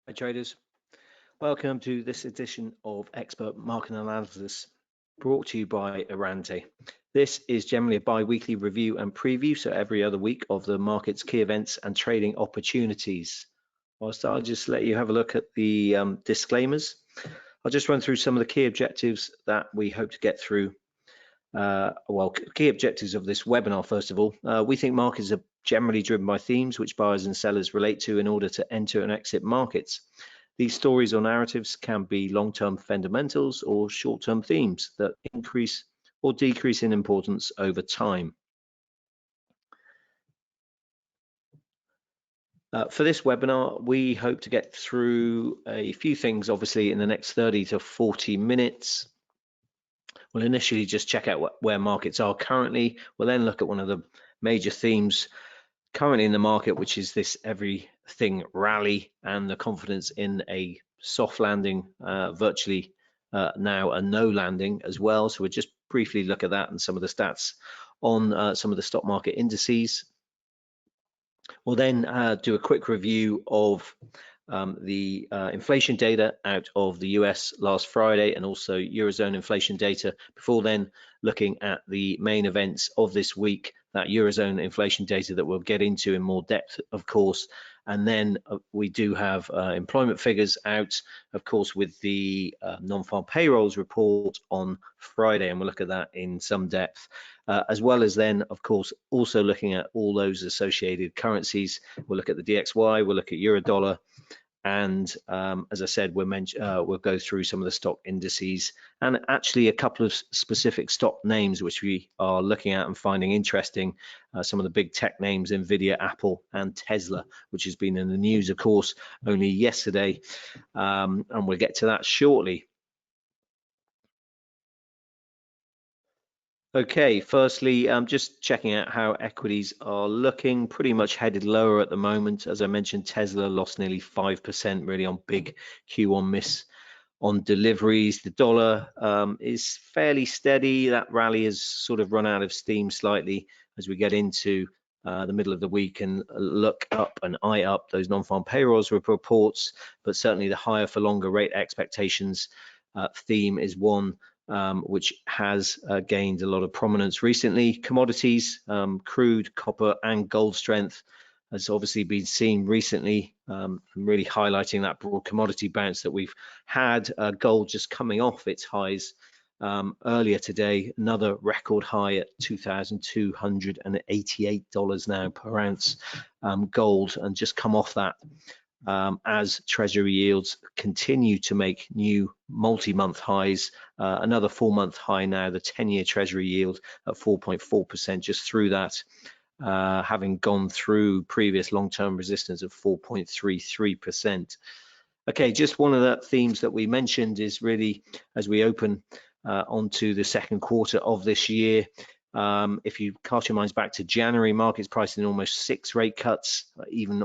Hi traders, welcome to this edition of Expert Market Analysis brought to you by Errante. This is generally a bi-weekly review and preview, so every other week of the market's key events and trading opportunities. Whilst I'll just let you have a look at the disclaimers, I'll just run through some of the key objectives that we hope to get through. Key objectives of this webinar, first of all. We think markets are generally driven by themes which buyers and sellers relate to in order to enter and exit markets. These stories or narratives can be long-term fundamentals or short-term themes that increase or decrease in importance over time. For this webinar, we hope to get through a few things, obviously, in the next 30 to 40 minutes. We'll initially just check out where markets are currently. We'll then look at one of the major themes currently in the market, which is this everything rally and the confidence in a soft landing, virtually now a no landing as well. So we'll just briefly look at that and some of the stats on some of the stock market indices. We'll then do a quick review of the inflation data out of the US last Friday and also Eurozone inflation data, before then looking at the main events of this week, that Eurozone inflation data that we'll get into in more depth, of course. And then we do have employment figures out, of course, with the non-farm payrolls report on Friday, and we'll look at that in some depth, as well as then, of course, also looking at all those associated currencies. We'll look at the DXY, we'll look at Euro dollar, and as I said, we'll go through some of the stock indices and actually a couple of specific stock names which we are looking at and finding interesting. Some of the big tech names, Nvidia, Apple, and Tesla, which has been in the news, of course, only yesterday, and we'll get to that shortly. Okay, firstly, just checking out how equities are looking, pretty much headed lower at the moment. As I mentioned, Tesla lost nearly 5% really on big Q1 miss on deliveries. The dollar is fairly steady. That rally has sort of run out of steam slightly as we get into the middle of the week and look up and eye up those non-farm payrolls reports, but certainly the higher for longer rate expectations theme is one which has gained a lot of prominence recently. Commodities, crude, copper, and gold strength has obviously been seen recently, really highlighting that broad commodity bounce that we've had. Gold just coming off its highs earlier today, another record high at $2,288 now per ounce gold, and just come off that as Treasury yields continue to make new multi-month highs. Another 4-month high now, the 10-year Treasury yield at 4.4%, just through that, having gone through previous long-term resistance of 4.33%. Okay, just one of the themes that we mentioned is really as we open onto the second quarter of this year. If you cast your minds back to January, markets pricing almost 6 rate cuts, even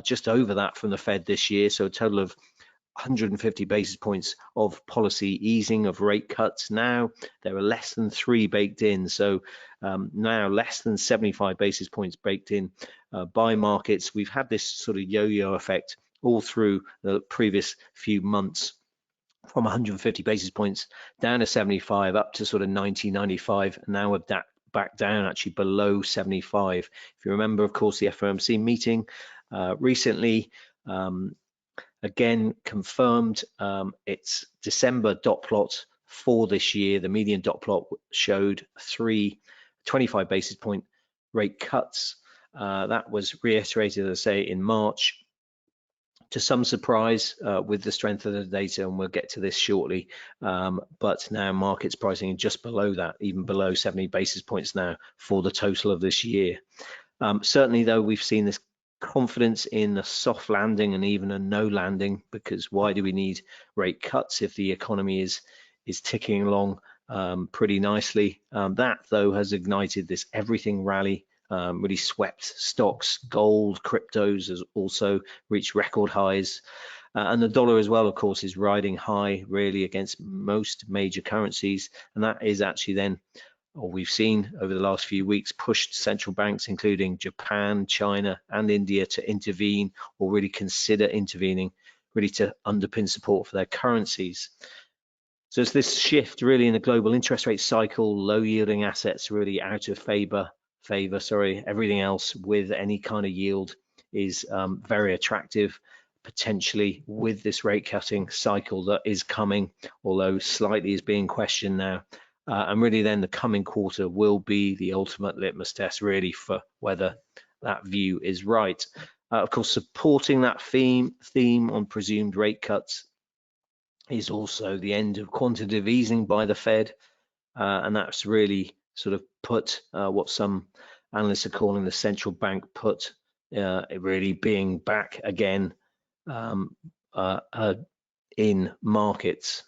just over that from the Fed this year, so a total of 150 basis points of policy easing, of rate cuts. Now there are less than 3 baked in, so now less than 75 basis points baked in by markets. We've had this sort of yo-yo effect all through the previous few months, from 150 basis points down to 75, up to sort of 90, 95, and now we're back down actually below 75. If you remember, of course, the FOMC meeting recently again confirmed its December dot plot for this year. The median dot plot showed 3 25 basis point rate cuts. That was reiterated, as I say, in March, to some surprise with the strength of the data, and we'll get to this shortly. But now markets pricing just below that, even below 70 basis points now for the total of this year. Certainly, though, we've seen this confidence in a soft landing and even a no landing, because why do we need rate cuts if the economy is ticking along pretty nicely? That, though, has ignited this everything rally. Really swept stocks. Gold, cryptos has also reached record highs, and the dollar as well, of course, is riding high really against most major currencies, and that is actually then or we've seen over the last few weeks, pushed central banks, including Japan, China, and India, to intervene or really consider intervening, really to underpin support for their currencies. So it's this shift really in the global interest rate cycle, low yielding assets really out of favor, everything else with any kind of yield is very attractive, potentially with this rate cutting cycle that is coming, although slightly is being questioned now. And really then the coming quarter will be the ultimate litmus test really for whether that view is right. Of course, supporting that theme on presumed rate cuts is also the end of quantitative easing by the Fed, and that's really sort of put what some analysts are calling the central bank put, really being back again in markets.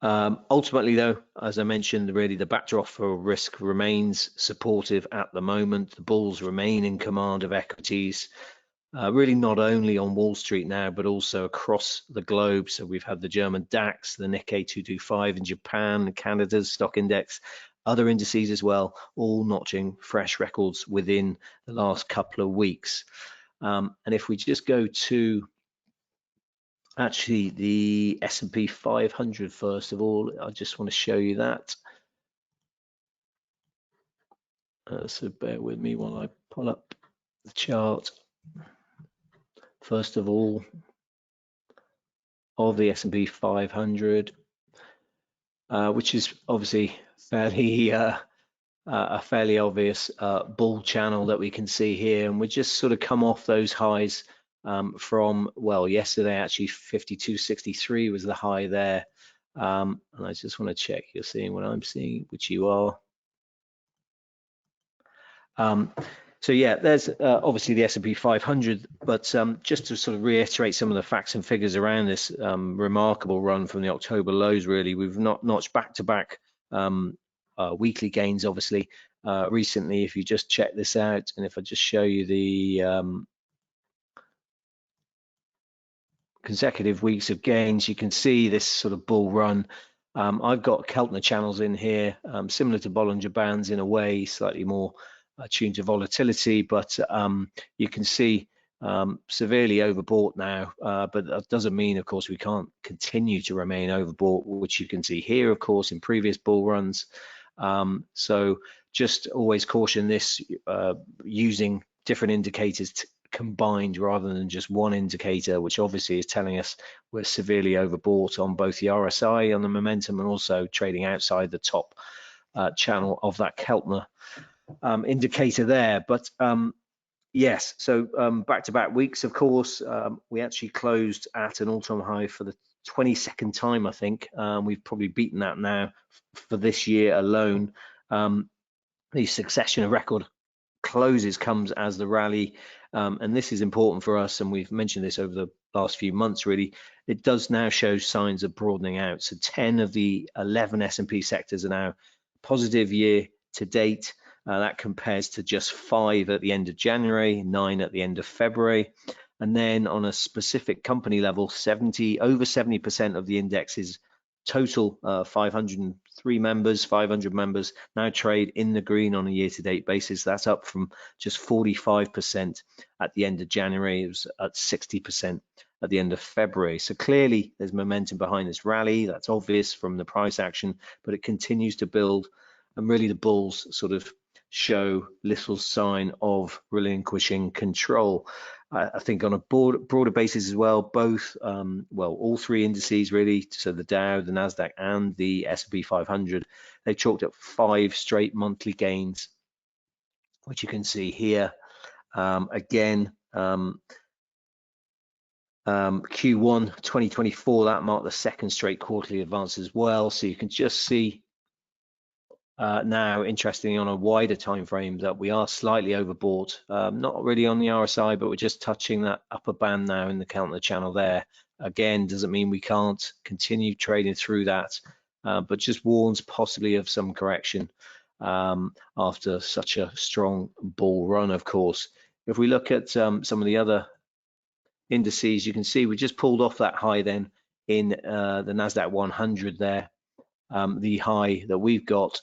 Ultimately, though, as I mentioned, really the backdrop for risk remains supportive at the moment. The bulls remain in command of equities. Really not only on Wall Street now, but also across the globe. So we've had the German DAX, the Nikkei 225 in Japan, Canada's stock index, other indices as well, all notching fresh records within the last couple of weeks. And if we just go to actually the S&P 500 first of all, I just want to show you that. So bear with me while I pull up the chart. First of all, of the S&P 500, which is obviously fairly a fairly obvious bull channel that we can see here, and we just sort of come off those highs from, well, yesterday actually 52.63 was the high there, and I just want to check you're seeing what I'm seeing, which you are. So yeah, there's obviously the S&P 500, but just to sort of reiterate some of the facts and figures around this remarkable run from the October lows, really, we've not notched back-to-back weekly gains, obviously, recently. If you just check this out, and if I just show you the consecutive weeks of gains, you can see this sort of bull run. I've got Keltner channels in here, similar to Bollinger Bands in a way, slightly more tuned to volatility, but you can see severely overbought now, but that doesn't mean, of course, we can't continue to remain overbought, which you can see here, of course, in previous bull runs. So just always caution this, using different indicators combined rather than just one indicator, which obviously is telling us we're severely overbought on both the RSI on the momentum and also trading outside the top channel of that Keltner indicator there. But yes, so back-to-back weeks, of course, we actually closed at an all-time high for the 22nd time, I think. We've probably beaten that now for this year alone. The succession of record closes comes as the rally, and this is important for us, and we've mentioned this over the last few months, really. It does now show signs of broadening out. So 10 of the 11 S&P sectors are now positive year to date. That compares to just 5 at the end of January, 9 at the end of February. And then on a specific company level, over 70% of the index is total 503 members, 500 members now trade in the green on a year-to-date basis. That's up from just 45% at the end of January. It was at 60% at the end of February. So clearly there's momentum behind this rally. That's obvious from the price action, but it continues to build, and really the bulls sort of show little sign of relinquishing control. I think on a broader basis as well, both, well, all three indices really, so the Dow, the NASDAQ, and the S&P 500, they chalked up 5 straight monthly gains, which you can see here. Again, Q1 2024, that marked the second straight quarterly advance as well. So you can just see now, interestingly, on a wider time frame, that we are slightly overbought, not really on the RSI, but we're just touching that upper band now in the Keltner channel there. Again, doesn't mean we can't continue trading through that, but just warns possibly of some correction after such a strong bull run, of course. If we look at some of the other indices, you can see we just pulled off that high then in the NASDAQ 100 there. The high that we've got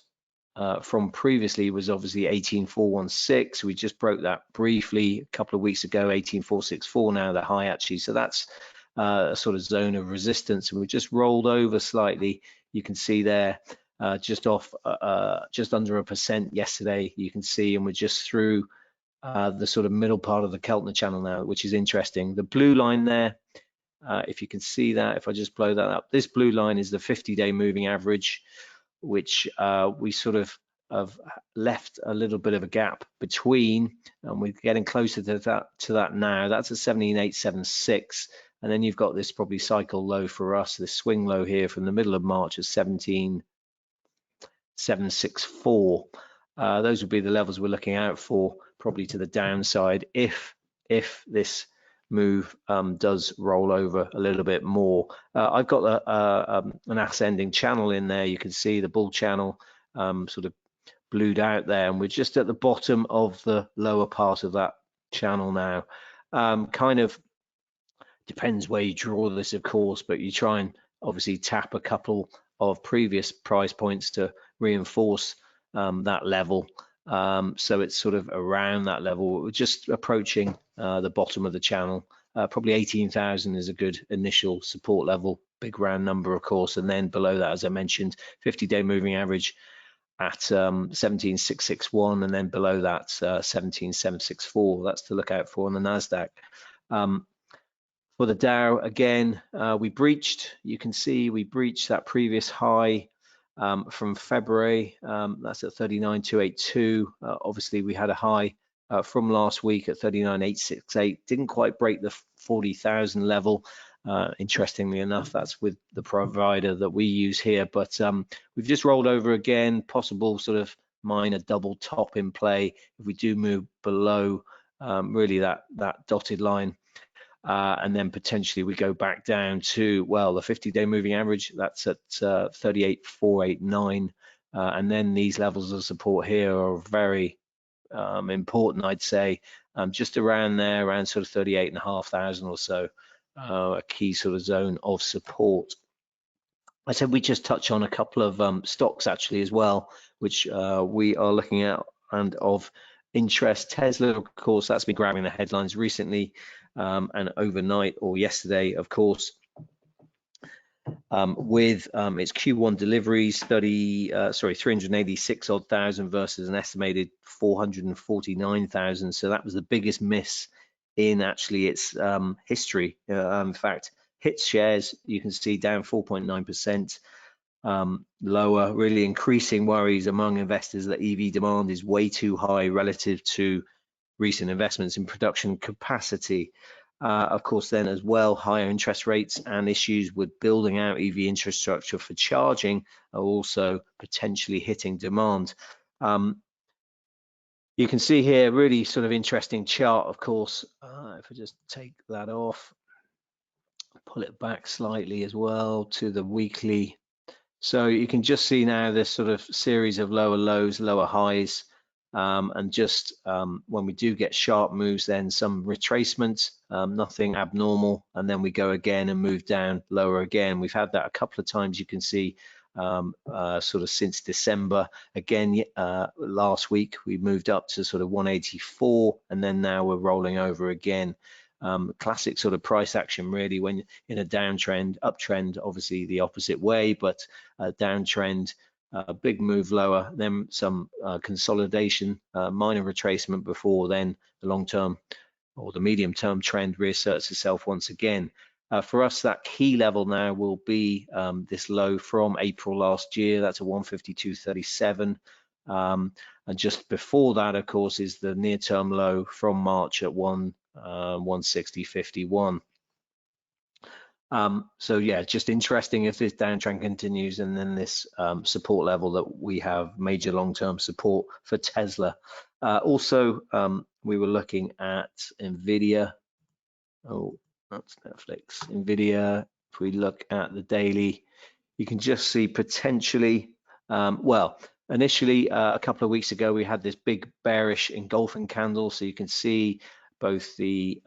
from previously was obviously 18,416. We just broke that briefly a couple of weeks ago, 18,464 now, the high actually. So that's a sort of zone of resistance, and we just rolled over slightly. You can see there, just off, just under 1% yesterday, you can see, and we're just through the sort of middle part of the Keltner channel now, which is interesting. The blue line there, if you can see that, if I just blow that up, this blue line is the 50-day moving average, which we sort of have left a little bit of a gap between, and we're getting closer to that now. That's a 17,876, and then you've got this probably cycle low for us, this swing low here from the middle of March at 17,764. Those would be the levels we're looking out for, probably to the downside if this move does roll over a little bit more. I've got an ascending channel in there. You can see the bull channel sort of blued out there, and we're just at the bottom of the lower part of that channel now. Kind of depends where you draw this, of course, but you try and obviously tap a couple of previous price points to reinforce that level. So it's sort of around that level. We're just approaching the bottom of the channel. Probably 18,000 is a good initial support level, big round number, of course. And then below that, as I mentioned, 50-day moving average at 17,661, and then below that 17,764. That's to look out for on the NASDAQ. For the Dow, again, we breached, you can see we breached that previous high from February. That's at 39,282. Obviously, we had a high from last week at 39,868. Didn't quite break the 40,000 level. Interestingly enough, that's with the provider that we use here. But we've just rolled over again, possible sort of minor double top in play if we do move below really that dotted line. And then potentially we go back down to, well, the 50-day moving average, that's at 38,489. And then these levels of support here are very important, I'd say, just around there, around sort of 38,500 or so, a key sort of zone of support. I said we just touch on a couple of stocks actually as well, which we are looking at and of interest. Tesla, of course, that's been grabbing the headlines recently. And overnight or yesterday, of course, with its Q1 deliveries, 386 odd thousand versus an estimated 449,000. So that was the biggest miss in actually its history. In fact, HITS shares, you can see down 4.9%. Lower, really increasing worries among investors that EV demand is way too high relative to recent investments in production capacity. Of course, then as well, higher interest rates and issues with building out EV infrastructure for charging are also potentially hitting demand. You can see here really sort of interesting chart, of course. If I just take that off, pull it back slightly as well to the weekly. So you can just see now this sort of series of lower lows, lower highs. And just when we do get sharp moves, then some retracement, nothing abnormal, and then we go again and move down lower again. We've had that a couple of times, you can see, sort of since December. Again, last week we moved up to sort of 184, and then now we're rolling over again. Classic sort of price action really when in a downtrend. Uptrend obviously the opposite way, but a downtrend, a big move lower, then some consolidation, minor retracement before then the long-term or the medium-term trend reasserts itself once again. For us, that key level now will be this low from April last year. That's a 152.37. And just before that, of course, is the near-term low from March at 160.51. So yeah, just interesting if this downtrend continues, and then this support level that we have, major long-term support for Tesla. Also, we were looking at NVIDIA. Oh, that's Netflix. NVIDIA, if we look at the daily, you can just see potentially, well, initially a couple of weeks ago, we had this big bearish engulfing candle. So you can see both the,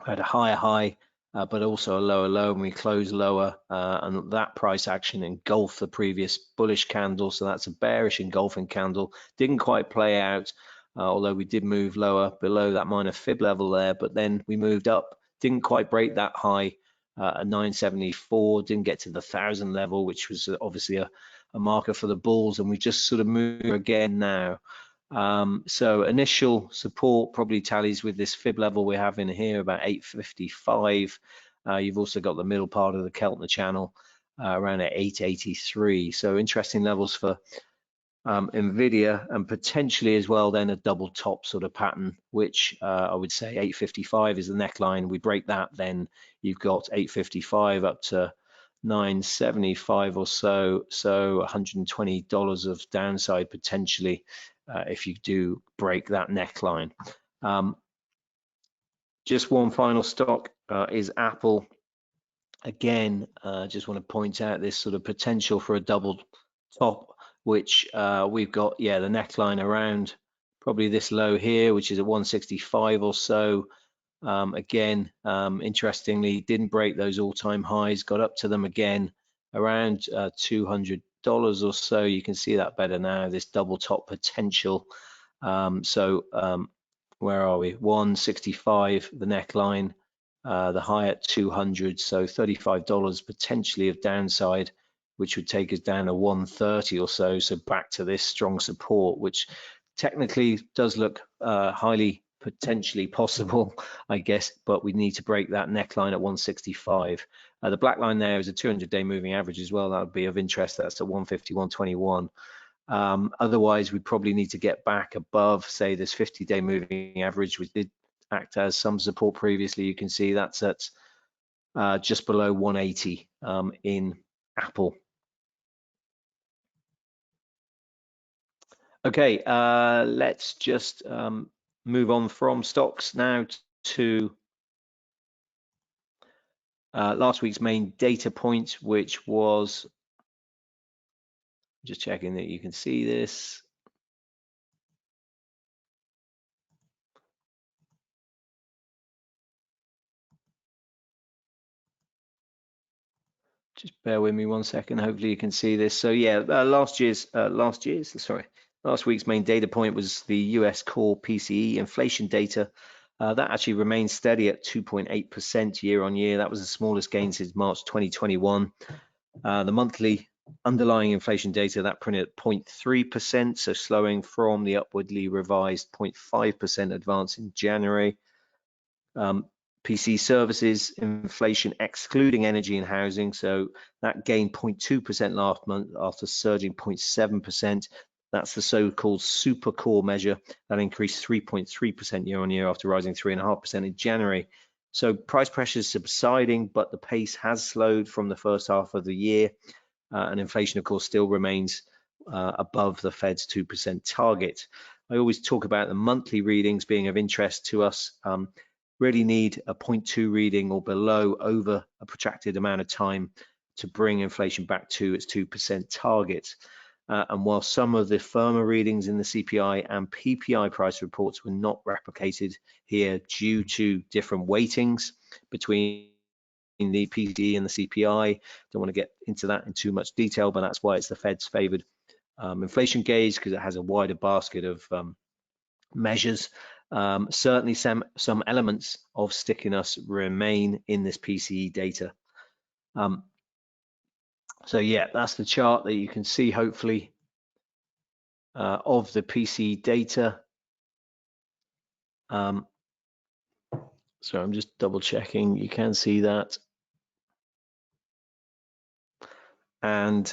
had a higher high but also a lower low, and we closed lower, and that price action engulfed the previous bullish candle. So that's a bearish engulfing candle. Didn't quite play out, although we did move lower below that minor fib level there, but then we moved up. Didn't quite break that high at 974, didn't get to the 1,000 level, which was obviously a marker for the bulls, and we just sort of move again now. So initial support probably tallies with this fib level we have in here, about 855. You've also got the middle part of the Keltner channel around at 883. So interesting levels for Nvidia, and potentially as well then a double top sort of pattern, which I would say 855 is the neckline. We break that, then you've got 855 up to 975 or so, so $120 of downside potentially if you do break that neckline. Just one final stock is Apple. Again, just want to point out this sort of potential for a double top, which we've got, yeah, the neckline around probably this low here, which is at 165 or so. Again, interestingly, didn't break those all-time highs, got up to them again around $200 or so. You can see that better now, this double top potential. Where are we? 165, the neckline, the high at 200, so $35 potentially of downside, which would take us down to 130 or so. So back to this strong support, which technically does look highly potentially possible, I guess, but we need to break that neckline at 165. The black line there is a 200-day moving average as well. That would be of interest. That's at 150, 121. Otherwise, we probably need to get back above, say, this 50-day moving average, which did act as some support previously. You can see that's at just below 180 in Apple. Okay, let's just move on from stocks now to last week's main data point, which was, just checking that you can see this. Just bear with me 1 second. Hopefully you can see this. So yeah, last week's main data point was the US core PCE inflation data. That actually remained steady at 2.8% year on year. That was the smallest gain since March 2021. The monthly underlying inflation data, that printed at 0.3%, so slowing from the upwardly revised 0.5% advance in January. PC services inflation excluding energy and housing, so that gained 0.2% last month after surging 0.7%. That's the so-called super core measure that increased 3.3% year on year after rising 3.5% in January. So price pressure is subsiding, but the pace has slowed from the first half of the year, and inflation, of course, still remains above the Fed's 2% target. I always talk about the monthly readings being of interest to us. Really need a 0.2 reading or below over a protracted amount of time to bring inflation back to its 2% target. And while some of the firmer readings in the CPI and PPI price reports were not replicated here due to different weightings between the PCE and the CPI, don't want to get into that in too much detail, but that's why it's the Fed's favored inflation gauge, because it has a wider basket of measures. Certainly some elements of stickiness remain in this PCE data. So yeah, that's the chart that you can see, hopefully, of the PCE data. So I'm just double checking, you can see that. And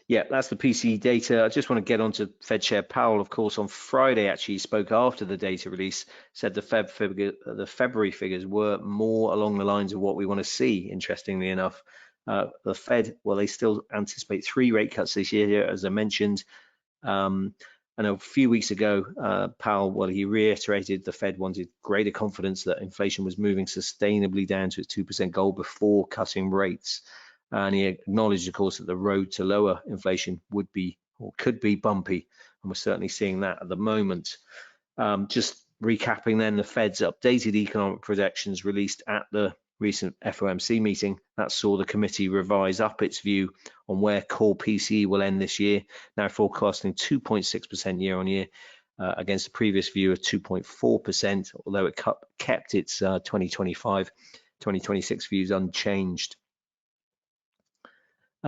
yeah, that's the PCE data. I just want to get onto Fed Chair Powell, of course, on Friday actually spoke after the data release, said the February figures were more along the lines of what we want to see, interestingly enough. The Fed, well, they still anticipate 3 rate cuts this year, as I mentioned. And a few weeks ago, Powell, well, he reiterated the Fed wanted greater confidence that inflation was moving sustainably down to its 2% goal before cutting rates. And he acknowledged, of course, that the road to lower inflation would be or could be bumpy, and we're certainly seeing that at the moment. Just Recapping then the Fed's updated economic projections released at the recent FOMC meeting, that saw the committee revise up its view on where core PCE will end this year, now forecasting 2.6% year on year against the previous view of 2.4%, although it kept its 2025-2026 views unchanged.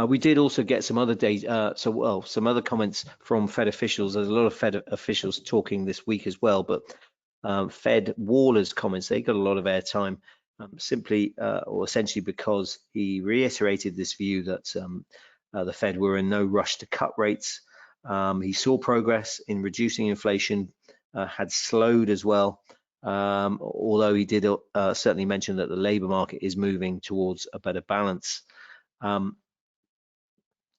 We did also get some other data, some other comments from Fed officials. There's a lot of Fed officials talking this week as well, but Fed Waller's comments, they got a lot of airtime, simply or essentially because he reiterated this view that the Fed were in no rush to cut rates. He saw progress in reducing inflation, had slowed as well, although he did certainly mention that the labor market is moving towards a better balance.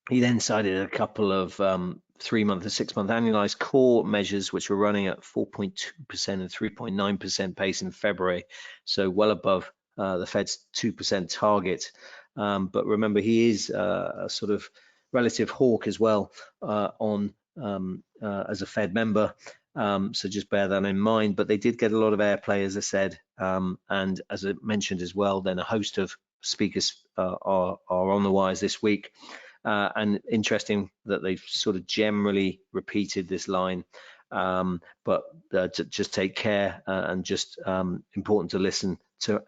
He then cited a couple of 3-month and 6-month annualized core measures, which were running at 4.2% and 3.9% pace in February, so well above the Fed's 2% target. But remember, he is a sort of relative hawk as well as a Fed member, so just bear that in mind. But they did get a lot of airplay, as I said, and as I mentioned as well, then a host of speakers are on the wires this week. And interesting that they've sort of generally repeated this line, but to just take care and just important to listen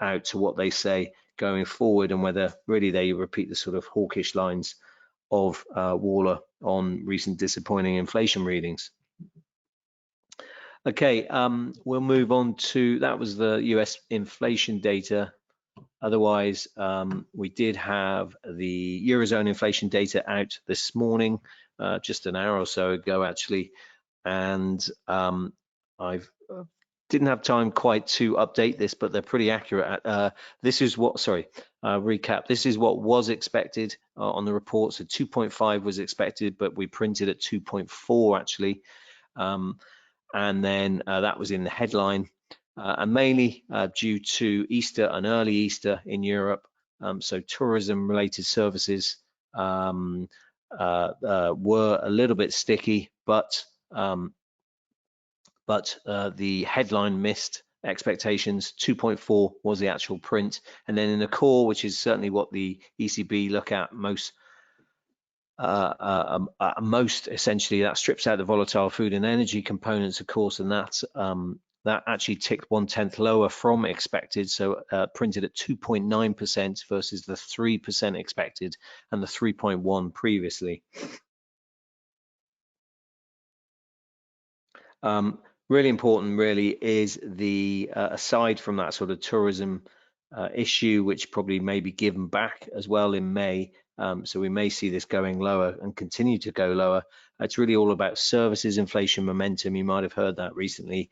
out to what they say going forward, and whether really they repeat the sort of hawkish lines of Waller on recent disappointing inflation readings. Okay, we'll move on to, that was the US inflation data. Otherwise, we did have the Eurozone inflation data out this morning, just an hour or so ago, actually. And I didn't have time quite to update this, but they're pretty accurate. This is what, recap. This is what was expected on the report. So 2.5 was expected, but we printed at 2.4 actually. And then that was in the headline. And mainly due to Easter and early Easter in Europe. So tourism-related services were a little bit sticky, but the headline missed expectations. 2.4 was the actual print. And then in the core, which is certainly what the ECB look at most essentially, that strips out the volatile food and energy components, of course, and that actually ticked 1/10 lower from expected, so printed at 2.9% versus the 3% expected and the 3.1 previously. Really important, really, is the aside from that sort of tourism issue, which probably may be given back as well in May. So we may see this going lower and continue to go lower. It's really all about services inflation momentum. You might have heard that recently.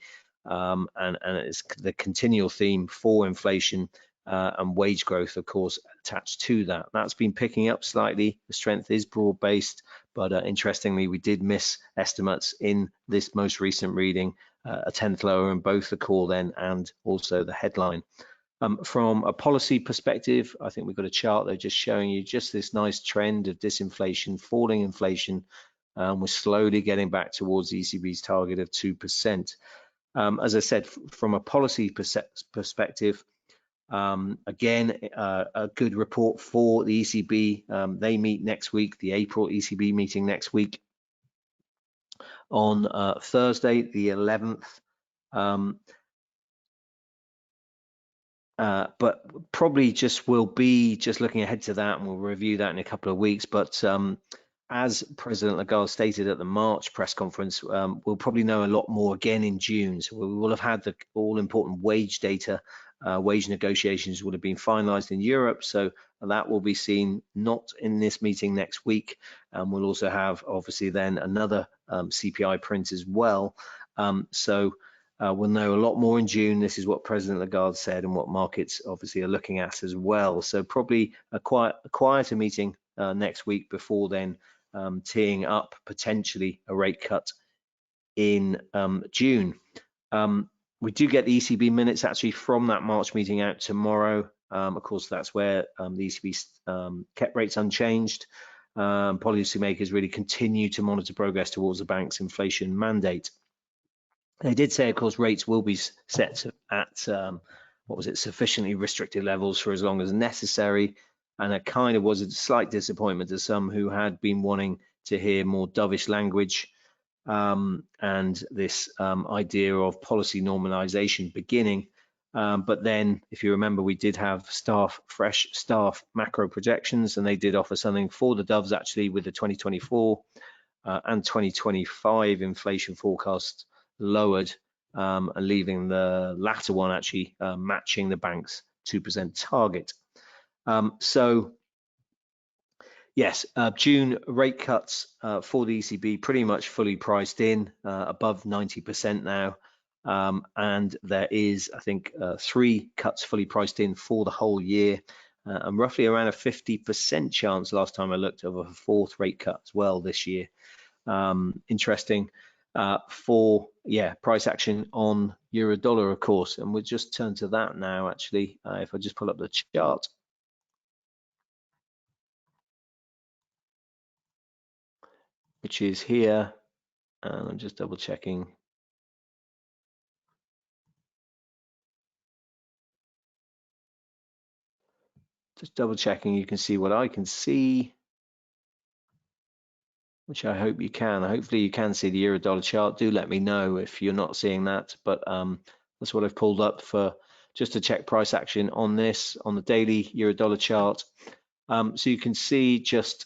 And it's the continual theme for inflation and wage growth, of course, attached to that. That's been picking up slightly. The strength is broad-based, but interestingly, we did miss estimates in this most recent reading, a 10th lower in both the core then and also the headline. From a policy perspective, I think we've got a chart there just showing you just this nice trend of disinflation, falling inflation. We're slowly getting back towards the ECB's target of 2%. As I said, from a policy perspective, again, a good report for the ECB. They meet next week, the April ECB meeting next week on Thursday, the 11th. But probably we'll be just looking ahead to that, and we'll review that in a couple of weeks. But as President Lagarde stated at the March press conference, we'll probably know a lot more again in June. So we will have had the all-important wage data. Wage negotiations would have been finalized in Europe, so that will be seen not in this meeting next week. We'll also have, obviously, then another CPI print as well. So we'll know a lot more in June. This is what President Lagarde said and what markets obviously are looking at as well. So probably a quieter meeting next week before then teeing up potentially a rate cut in June. We do get the ECB minutes actually from that March meeting out tomorrow. Of course, that's where the ECB kept rates unchanged. Policymakers really continue to monitor progress towards the bank's inflation mandate. They did say, of course, rates will be set at what was it, sufficiently restricted levels for as long as necessary, and it kind of was a slight disappointment to some who had been wanting to hear more dovish language and this idea of policy normalization beginning. But then, if you remember, we did have fresh staff macro projections, and they did offer something for the doves actually with the 2024 and 2025 inflation forecasts lowered, and leaving the latter one actually matching the bank's 2% target. So yes, June rate cuts for the ECB pretty much fully priced in, above 90% now. And there is, I think, 3 cuts fully priced in for the whole year, and roughly around a 50% chance last time I looked of a 4th rate cut as well this year. Interesting for price action on euro dollar, of course, and we'll just turn to that now actually. If I just pull up the chart, which is here, and I'm just double checking. Just double checking you can see what I can see, which I hope you can. Hopefully you can see the euro dollar chart. Do let me know if you're not seeing that, but that's what I've pulled up for just to check price action on this on the daily euro dollar chart. So you can see just,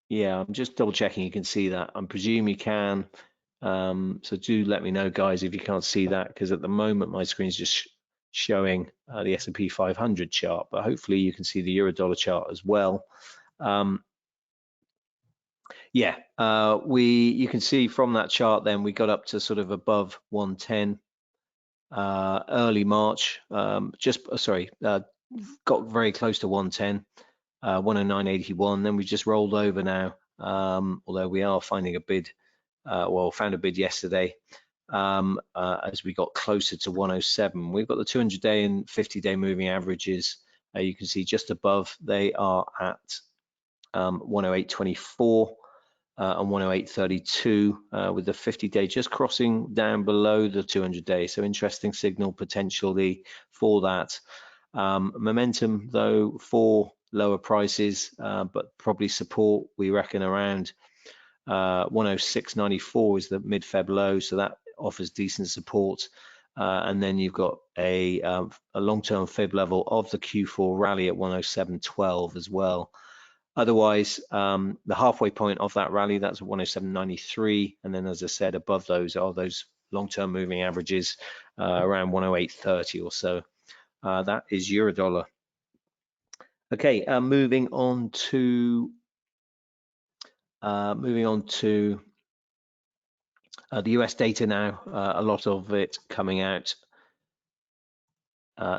yeah, I'm just double checking you can see that. I presume you can. So do let me know, guys, if you can't see that, because at the moment my screen is just showing the S&P 500 chart, but hopefully you can see the euro dollar chart as well. You can see from that chart then we got up to sort of above 110 early March, got very close to 110, 109.81. Then we just rolled over now, although we are finding a bid, found a bid yesterday as we got closer to 107. We've got the 200-day and 50-day moving averages. You can see just above, they are at 108.24 and 108.32, with the 50-day just crossing down below the 200-day. So interesting signal potentially for that. Momentum though for lower prices, but probably support, we reckon, around 106.94 is the mid-Feb low, so that offers decent support. And then you've got a long-term fib level of the Q4 rally at 107.12 as well. Otherwise, the halfway point of that rally, that's 107.93, and then, as I said, above those are those long-term moving averages around 108.30 or so. That is euro dollar. Okay, moving on to the US data now. A lot of it coming out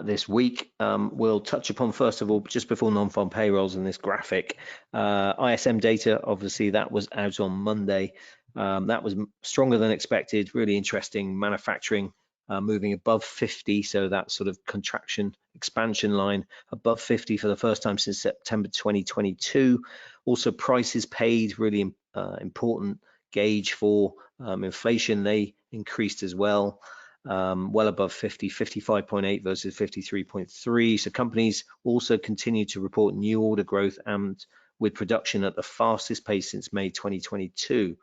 this week. We'll touch upon, first of all, just before non-farm payrolls in this graphic, ISM data. Obviously that was out on Monday. That was stronger than expected, really interesting. Manufacturing moving above 50, so that sort of contraction expansion line above 50 for the first time since September 2022. Also prices paid, really important gauge for inflation, they increased as well. Well above 50, 55.8 versus 53.3. So companies also continue to report new order growth, and with production at the fastest pace since May 2022.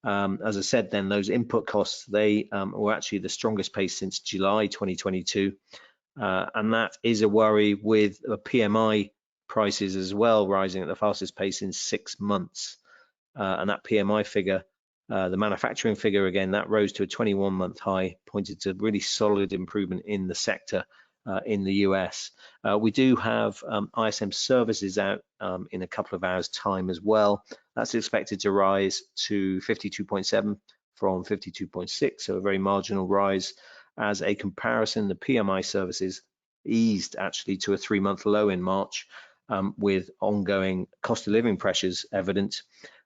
As I said, then those input costs, they were actually the strongest pace since July 2022. And that is a worry, with PMI prices as well rising at the fastest pace in 6 months. And that PMI figure, the manufacturing figure, again, that rose to a 21-month high, pointed to really solid improvement in the sector in the US. We do have ISM services out in a couple of hours' time as well. That's expected to rise to 52.7 from 52.6, so a very marginal rise. As a comparison, the PMI services eased actually to a 3-month low in March, with ongoing cost of living pressures evident.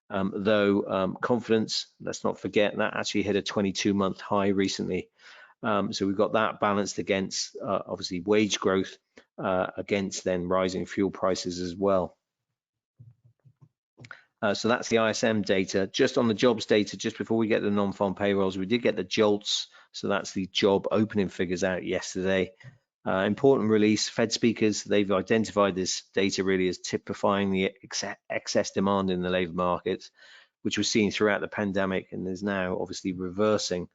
Though confidence, let's not forget, that actually hit a 22-month high recently. So we've got that balanced against obviously wage growth, against then rising fuel prices as well. So that's the ISM data. Just on the jobs data, just before we get the non-farm payrolls, we did get the JOLTS. So that's the job opening figures out yesterday. Important release. Fed speakers, they've identified this data really as typifying the excess demand in the labor market, which was seen throughout the pandemic and is now obviously reversing.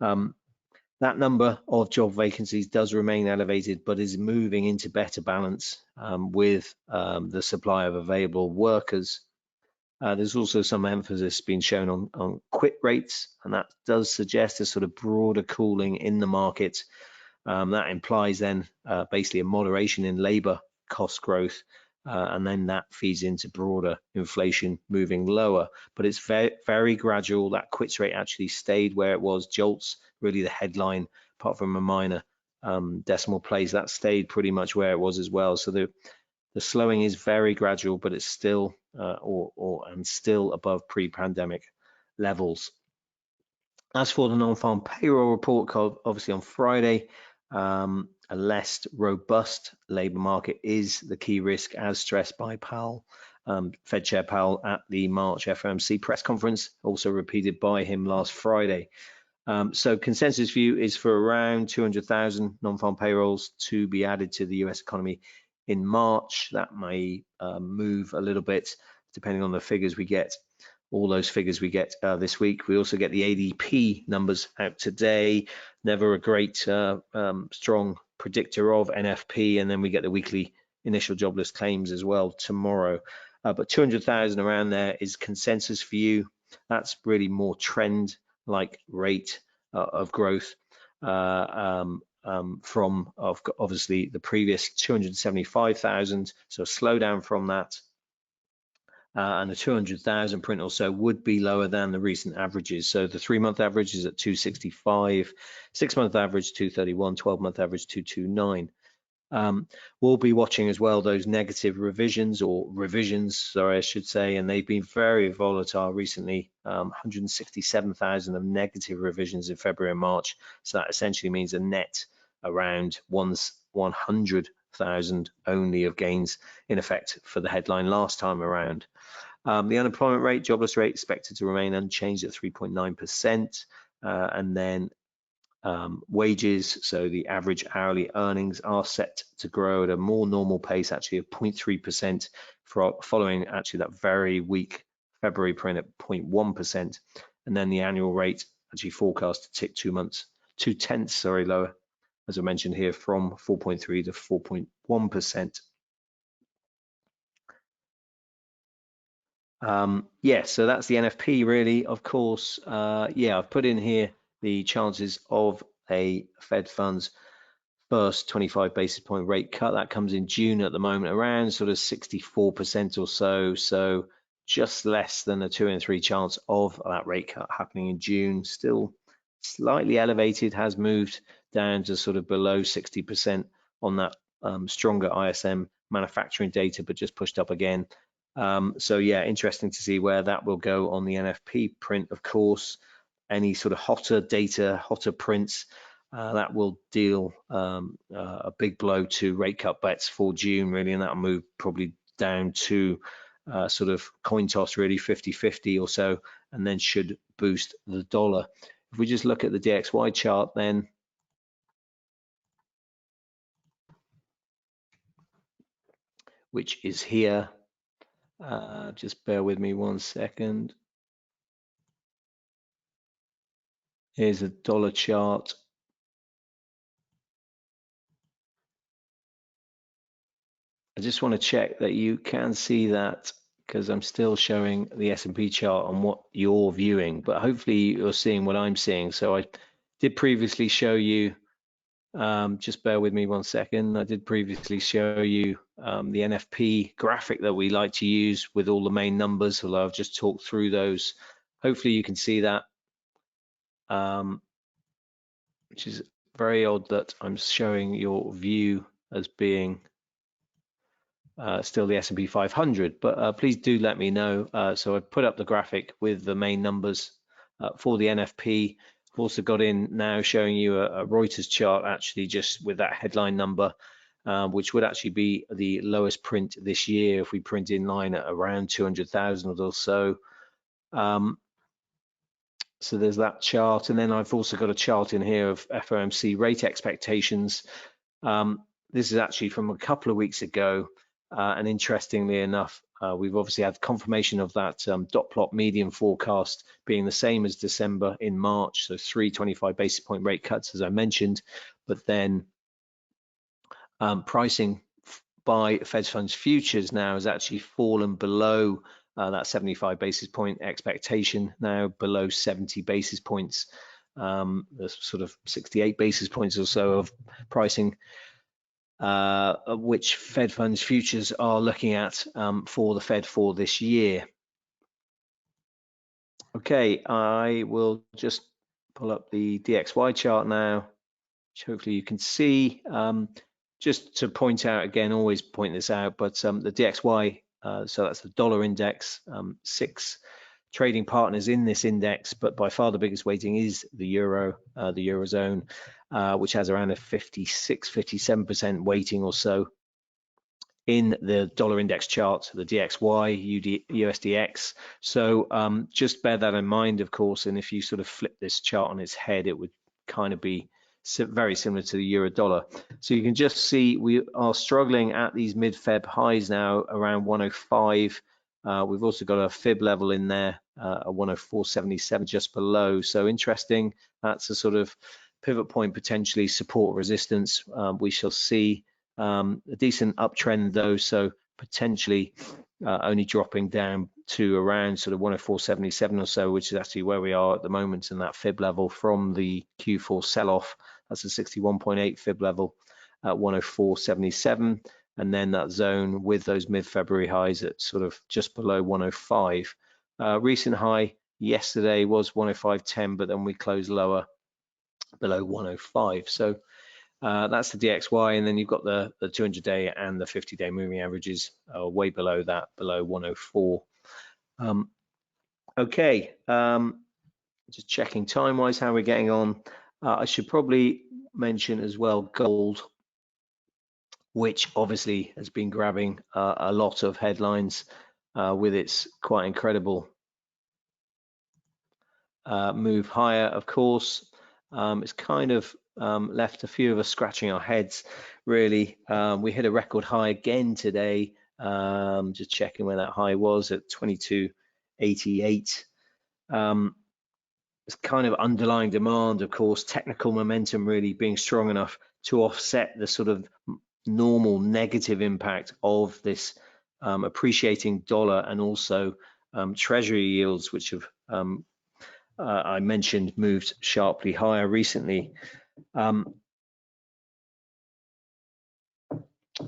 That number of job vacancies does remain elevated, but is moving into better balance with the supply of available workers. There's also some emphasis being shown on quit rates, and that does suggest a sort of broader cooling in the market. That implies then basically a moderation in labor cost growth, and then that feeds into broader inflation moving lower. But it's very, very gradual. That quits rate actually stayed where it was. JOLTS, really the headline, apart from a minor decimal place, that stayed pretty much where it was as well. So the slowing is very gradual, but it's still still above pre-pandemic levels. As for the non-farm payroll report, obviously on Friday, a less robust labor market is the key risk, as stressed by Powell, Fed Chair Powell at the March FOMC press conference, also repeated by him last Friday. So consensus view is for around 200,000 non-farm payrolls to be added to the US economy in March. That may move a little bit depending on the figures we get, all those figures we get this week. We also get the ADP numbers out today. Never a great strong predictor of NFP, and then we get the weekly initial jobless claims as well tomorrow. But 200,000 around there is consensus view. That's really more trend like rate of growth from obviously the previous 275,000, so a slowdown from that, and the 200,000 print or so would be lower than the recent averages. So the 3-month average is at 265, 6-month average 231, 12-month average 229. We'll be watching as well those negative revisions, sorry, I should say, and they've been very volatile recently. 167,000 of negative revisions in February and March. So that essentially means a net around 100,000 only of gains in effect for the headline last time around. The unemployment rate, jobless rate, expected to remain unchanged at 3.9%, and then wages, so the average hourly earnings, are set to grow at a more normal pace, actually of 0.3%, following actually that very weak February print at 0.1%, and then the annual rate actually forecast to tick 2/10 lower, as I mentioned here, from 4.3 to 4.1%. Yeah, so that's the NFP really. Of course, yeah, I've put in here the chances of a Fed funds first 25 basis point rate cut. That comes in June at the moment, around sort of 64% or so. So just less than a 2 in 3 chance of that rate cut happening in June. Still slightly elevated, has moved down to sort of below 60% on that stronger ISM manufacturing data, but just pushed up again. So yeah, interesting to see where that will go on the NFP print. Of course, any sort of hotter data, hotter prints, that will deal a big blow to rate cut bets for June really, and that'll move probably down to sort of coin toss really 50-50 or so, and then should boost the dollar. If we just look at the DXY chart then, which is here, just bear with me 1 second. Here's a dollar chart. I just want to check that you can see that, because I'm still showing the S&P chart on what you're viewing, but hopefully you're seeing what I'm seeing. So I did previously show you, just bear with me 1 second. I did previously show you the NFP graphic that we like to use with all the main numbers, although I've just talked through those. Hopefully you can see that, which is very odd that I'm showing your view as being still the S&P 500, but please do let me know. So I put up the graphic with the main numbers for the NFP. I've also got in now showing you a Reuters chart, actually just with that headline number, which would actually be the lowest print this year if we print in line at around 200,000 or so. So there's that chart, and then I've also got a chart in here of FOMC rate expectations. This is actually from a couple of weeks ago, and interestingly enough, we've obviously had confirmation of that dot plot median forecast being the same as December in March, so 325 basis point rate cuts, as I mentioned, but then pricing by Fed funds futures now has actually fallen below that 75 basis point expectation, now below 70 basis points. There's sort of 68 basis points or so of pricing, which Fed funds futures are looking at for the Fed for this year. Okay, I will just pull up the DXY chart now, which hopefully you can see. Just to point out again, always point this out, but the DXY, so that's the dollar index, 6 trading partners in this index, but by far the biggest weighting is the euro, the eurozone, which has around a 56-57% weighting or so in the dollar index chart, the DXY, USDX. So just bear that in mind, of course, and if you sort of flip this chart on its head, it would kind of be very similar to the euro dollar. So you can just see we are struggling at these mid-Feb highs now around 105. We've also got a fib level in there, a 104.77 just below. So interesting. That's a sort of pivot point, potentially support resistance. We shall see. A decent uptrend though, so potentially only dropping down to around sort of 104.77 or so, which is actually where we are at the moment in that fib level from the Q4 sell-off. That's a 61.8 fib level at 104.77, and then that zone with those mid-February highs at sort of just below 105. Recent high yesterday was 105.10, but then we closed lower below 105. So that's the DXY, and then you've got the 200-day and the 50-day moving averages way below that, below 104. Okay, just checking time-wise how we're getting on. I should probably mention as well gold, which obviously has been grabbing a lot of headlines with its quite incredible move higher, of course. It's kind of left a few of us scratching our heads, really. We hit a record high again today, just checking where that high was at 22.88. It's kind of underlying demand, of course, technical momentum really being strong enough to offset the sort of normal negative impact of this appreciating dollar, and also treasury yields, which have I mentioned moved sharply higher recently. Of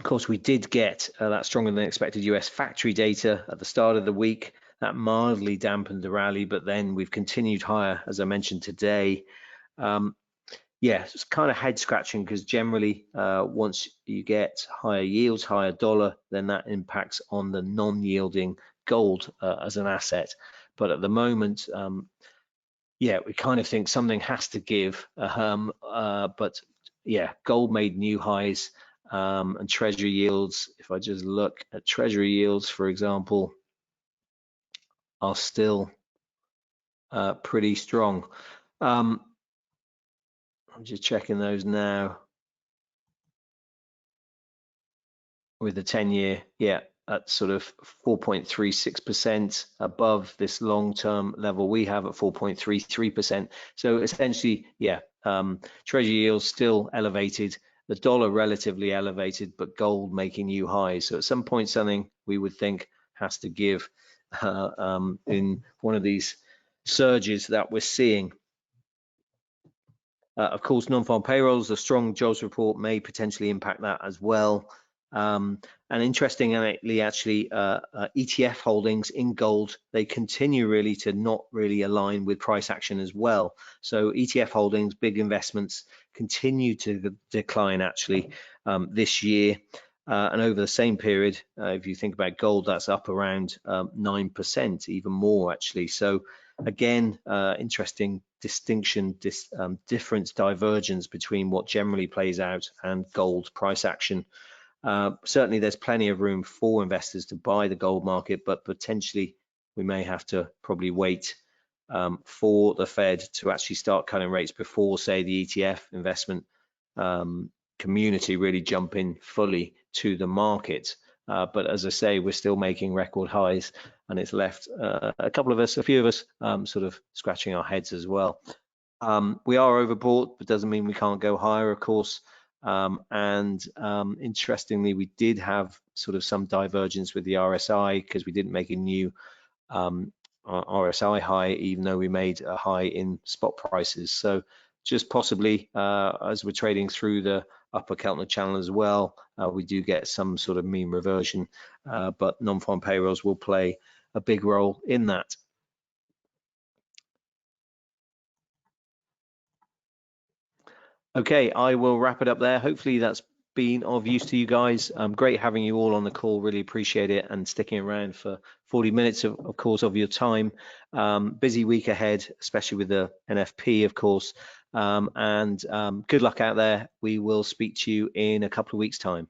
course, we did get that stronger than expected US factory data at the start of the week. That mildly dampened the rally, but then we've continued higher, as I mentioned today. Yeah, it's kind of head scratching, because generally once you get higher yields, higher dollar, then that impacts on the non-yielding gold as an asset. But at the moment, yeah, we kind of think something has to give. But yeah, gold made new highs, and treasury yields, if I just look at treasury yields, for example, are still pretty strong. I'm just checking those now with the 10-year, yeah, at sort of 4.36% above this long-term level we have at 4.33%. So essentially, yeah, treasury yields still elevated, the dollar relatively elevated, but gold making new highs. So at some point, something we would think has to give in one of these surges that we're seeing. Of course, non-farm payrolls, a strong jobs report may potentially impact that as well. And interestingly, actually, ETF holdings in gold, they continue really to not really align with price action as well. So ETF holdings, big investments, continue to decline actually this year. And over the same period, if you think about gold, that's up around 9%, even more actually. So Again, interesting distinction, difference, divergence between what generally plays out and gold price action. Certainly there's plenty of room for investors to buy the gold market, but potentially we may have to probably wait for the Fed to actually start cutting rates before, say, the ETF investment community really jump in fully to the market. But as I say, we're still making record highs, and it's left a few of us sort of scratching our heads as well. We are overbought, but doesn't mean we can't go higher, of course. Interestingly, we did have sort of some divergence with the RSI because we didn't make a new RSI high, even though we made a high in spot prices. So just possibly as we're trading through the upper Keltner channel as well, we do get some sort of mean reversion, but non-farm payrolls will play a big role in that. Okay, I will wrap it up there. Hopefully that's been of use to you guys. Great having you all on the call, really appreciate it, and sticking around for 40 minutes of course of your time. Busy week ahead, especially with the NFP, of course, and good luck out there. We will speak to you in a couple of weeks' time.